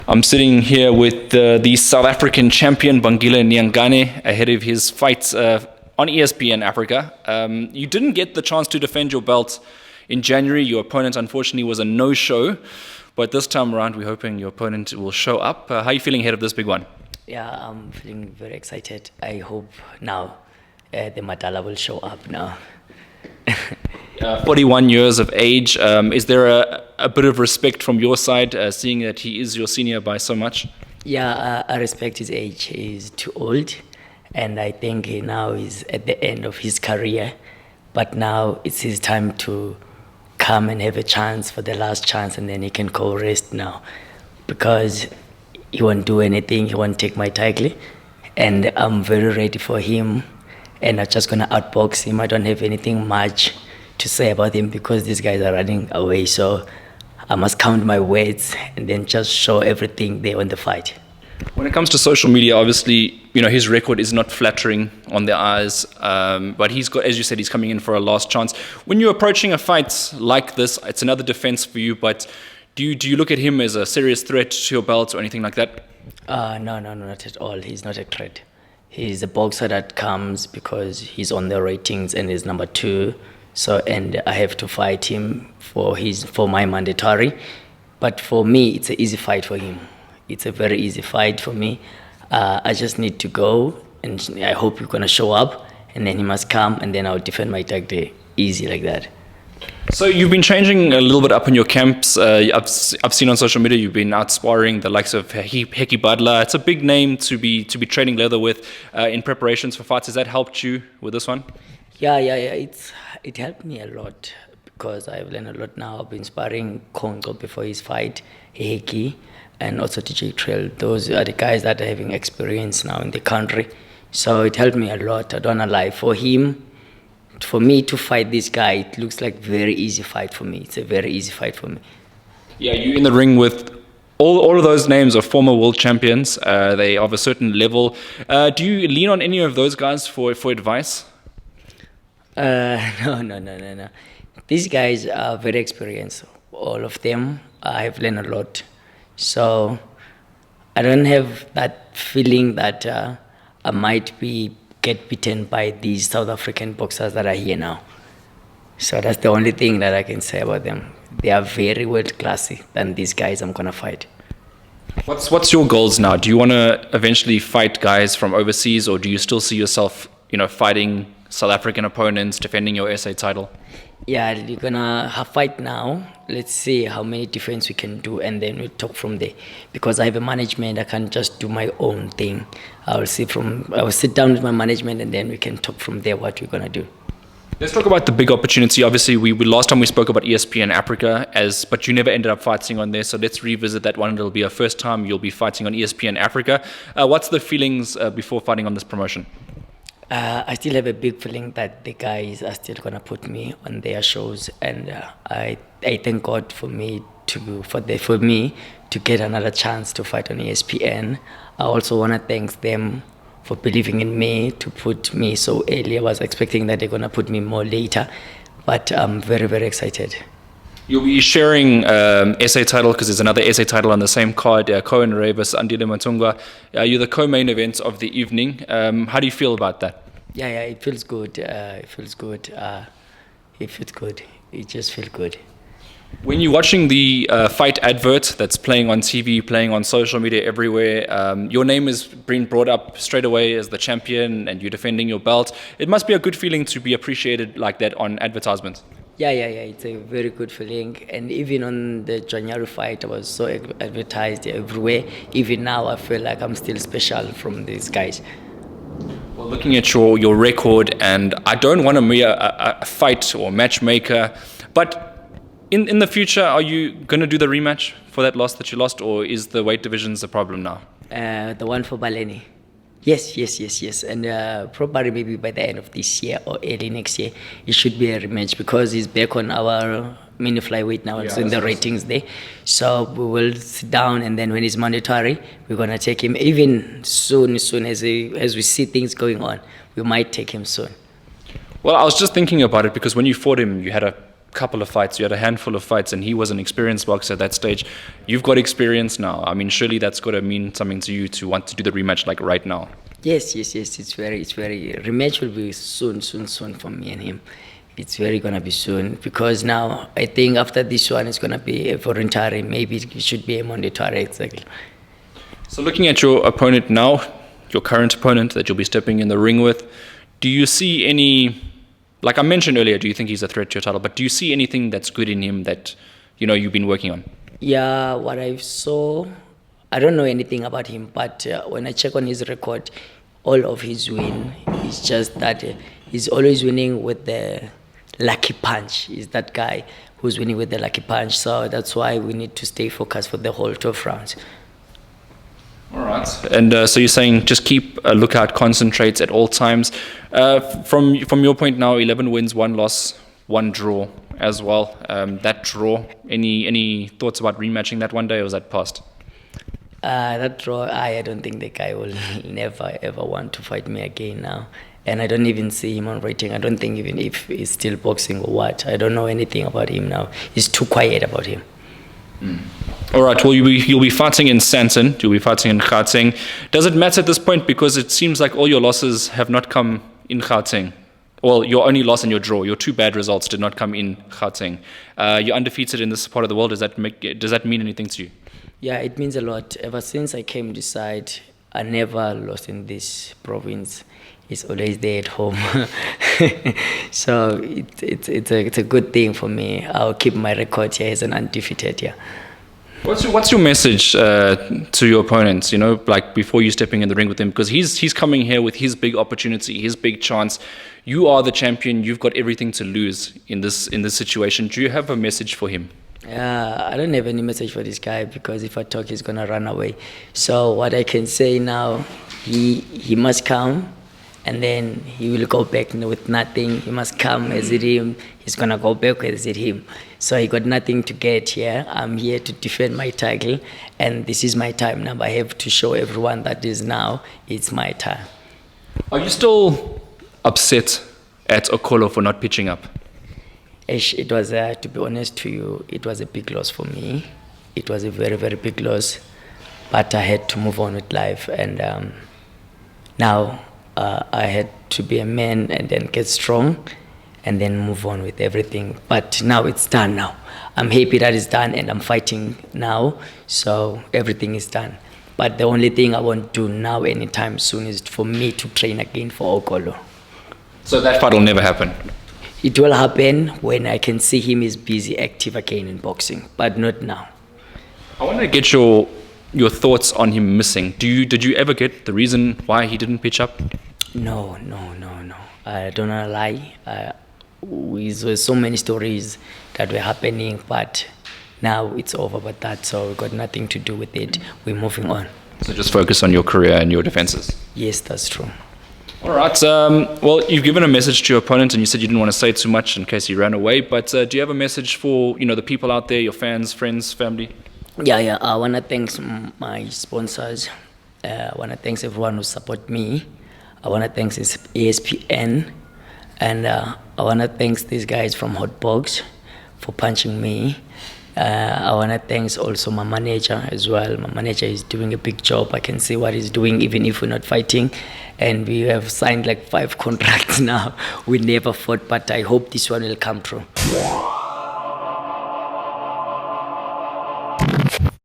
I'm sitting here with the South African champion, Bangile Nyangani, ahead of his fight on ESPN Africa. You didn't get the chance to defend your belt in January. Your opponent, unfortunately, was a no-show. But this time around, we're hoping your opponent will show up. How are you feeling ahead of this big one? Yeah, I'm feeling very excited. I hope now the Madala will show up now. 41 years of age. Is there a bit of respect from your side, seeing that he is your senior by so much? Yeah, I respect his age. He's too old, and I think he now is at the end of his career. But now it's his time to come and have a chance for the last chance, and then he can go rest now, because he won't do anything. He won't take my title, and I'm very ready for him. And I'm just gonna outbox him. I don't have anything much to say about him because these guys are running away. So I must count my words and then just show everything there on the fight. When it comes to social media, obviously, his record is not flattering on the eyes. But he's got, as you said, he's coming in for a last chance. When you're approaching a fight like this, it's another defense for you. But do you look at him as a serious threat to your belt or anything like that? No, not at all. He's not a threat. He's a boxer that comes because he's on the ratings and is number 2. So, and I have to fight him for my mandatory. But for me, it's an easy fight for him. It's a very easy fight for me. I just need to go, and I hope you're gonna show up, and then he must come, and then I'll defend my tag easy like that. So you've been changing a little bit up in your camps. I've seen on social media you've been out sparring the likes of Heki Madala. It's a big name to be training leather with in preparations for fights. Has that helped you with this one? Yeah. It helped me a lot because I've learned a lot now. I've been sparring Congo before his fight, Heki, and also DJ Trail. Those are the guys that are having experience now in the country. So it helped me a lot. I don't wanna lie. For me to fight this guy, it looks like very easy fight for me. It's a very easy fight for me. Yeah, you're in the ring with all of those names are former world champions. They are of a certain level. Do you lean on any of those guys for advice? No. These guys are very experienced. All of them. I have learned a lot. So I don't have that feeling that I might get beaten by these South African boxers that are here now. So that's the only thing that I can say about them. They are very world classy than these guys I'm gonna fight. What's your goals now? Do you want to eventually fight guys from overseas, or do you still see yourself, fighting South African opponents, defending your SA title? Yeah, we're gonna have fight now. Let's see how many defense we can do, and then we'll talk from there. Because I have a management, I can't just do my own thing. I will sit down with my management, and then we can talk from there what we're gonna do. Let's talk about the big opportunity. Obviously, we last time we spoke about ESPN Africa, but you never ended up fighting on there. So let's revisit that one. It'll be a first time you'll be fighting on ESPN Africa. What's the feelings before fighting on this promotion? I still have a big feeling that the guys are still gonna put me on their shows, and I thank God for me to get another chance to fight on ESPN. I also wanna thank them for believing in me to put me so early. I was expecting that they're gonna put me more later, but I'm very, very excited. You'll be sharing SA title because there's another SA title on the same card, Comain versus Andile Matungwa. You're the co-main event of the evening. How do you feel about that? Yeah, it feels good. It feels good. It just feels good. When you're watching the fight advert that's playing on TV, playing on social media everywhere, your name is being brought up straight away as the champion and you're defending your belt. It must be a good feeling to be appreciated like that on advertisements. Yeah. It's a very good feeling. And even on the January fight, I was so advertised everywhere. Even now, I feel like I'm still special from these guys. Well, looking at your record, and I don't want to be a fight or matchmaker, but in the future, are you going to do the rematch for that loss that you lost, or is the weight divisions a problem now? The one for Baleni. Yes. And probably maybe by the end of this year or early next year, it should be a rematch because he's back on our mini flyweight now. It's in the ratings there. So we will sit down, and then when it's mandatory, we're going to take him even soon as we see things going on. We might take him soon. Well, I was just thinking about it because when you fought him, you had a couple of fights, you had a handful of fights, and he was an experienced boxer at that stage. You've got experience now. I mean, surely that's got to mean something to you to want to do the rematch like right now. Yes. It's very. Rematch will be soon for me and him. It's very gonna be soon because now I think after this one it's gonna be a voluntary. Maybe it should be a mandatory exactly. So looking at your opponent now, your current opponent that you'll be stepping in the ring with, do you see any, like I mentioned earlier, do you think he's a threat to your title? But do you see anything that's good in him that, you've been working on? Yeah, what I saw, I don't know anything about him, but when I check on his record, all of his win is just that he's always winning with the lucky punch. He's that guy who's winning with the lucky punch. So that's why we need to stay focused for the whole 12 rounds. All right. And so you're saying just keep a lookout, concentrate at all times. From your point now, 11 wins, 1 loss, 1 draw as well. That draw, any thoughts about rematching that one day, or was that past? That draw, I don't think the guy will never ever want to fight me again now. And I don't even see him on rating. I don't think even if he's still boxing or what. I don't know anything about him now. He's too quiet about him. All right, well, you'll be fighting in Sandton, you'll be fighting in Gauteng. Does it matter at this point, because it seems like all your losses have not come in Gauteng? Well, your only loss and your draw, your 2 bad results did not come in Gauteng. You're undefeated in this part of the world. Does that mean anything to you? Yeah, it means a lot. Ever since I came this side, I never lost in this province. It's always there at home. So it's a good thing for me. I'll keep my record here as an undefeated, yeah. What's your message to your opponents, like before you stepping in the ring with him? Because he's coming here with his big opportunity, his big chance. You are the champion. You've got everything to lose in this situation. Do you have a message for him? I don't have any message for this guy, because if I talk, he's gonna run away. So what I can say now, he must come, and then he will go back with nothing. He must come as it him. He's gonna go back as it him. So he got nothing to get here. I'm here to defend my title, and this is my time now. I have to show everyone that is now it's my time. Are you still upset at Okolo for not pitching up? It was, to be honest to you, it was a big loss for me. It was a very, very big loss, but I had to move on with life, and now I had to be a man and then get strong and then move on with everything. But now it's done now. I'm happy that it's done, and I'm fighting now, so everything is done. But the only thing I won't do now anytime soon is for me to train again for Okolo. So that fight will never happen? It will happen when I can see him is busy, active again in boxing, but not now. I want to get your thoughts on him missing. Did you ever get the reason why he didn't pitch up? No. I don't want to lie. There were so many stories that were happening, but now it's over with that, so we've got nothing to do with it. We're moving on. So just focus on your career and your defenses? Yes, that's true. All right. Well, you've given a message to your opponent, and you said you didn't want to say too much in case he ran away. But do you have a message for the people out there, your fans, friends, family? Yeah. I want to thank my sponsors. I want to thank everyone who support me. I want to thank ESPN, and I want to thank these guys from Hotbox for punching me. I want to thank also my manager as well. My manager is doing a big job. I can see what he's doing even if we're not fighting. And we have signed like 5 contracts now. We never fought, but I hope this one will come true.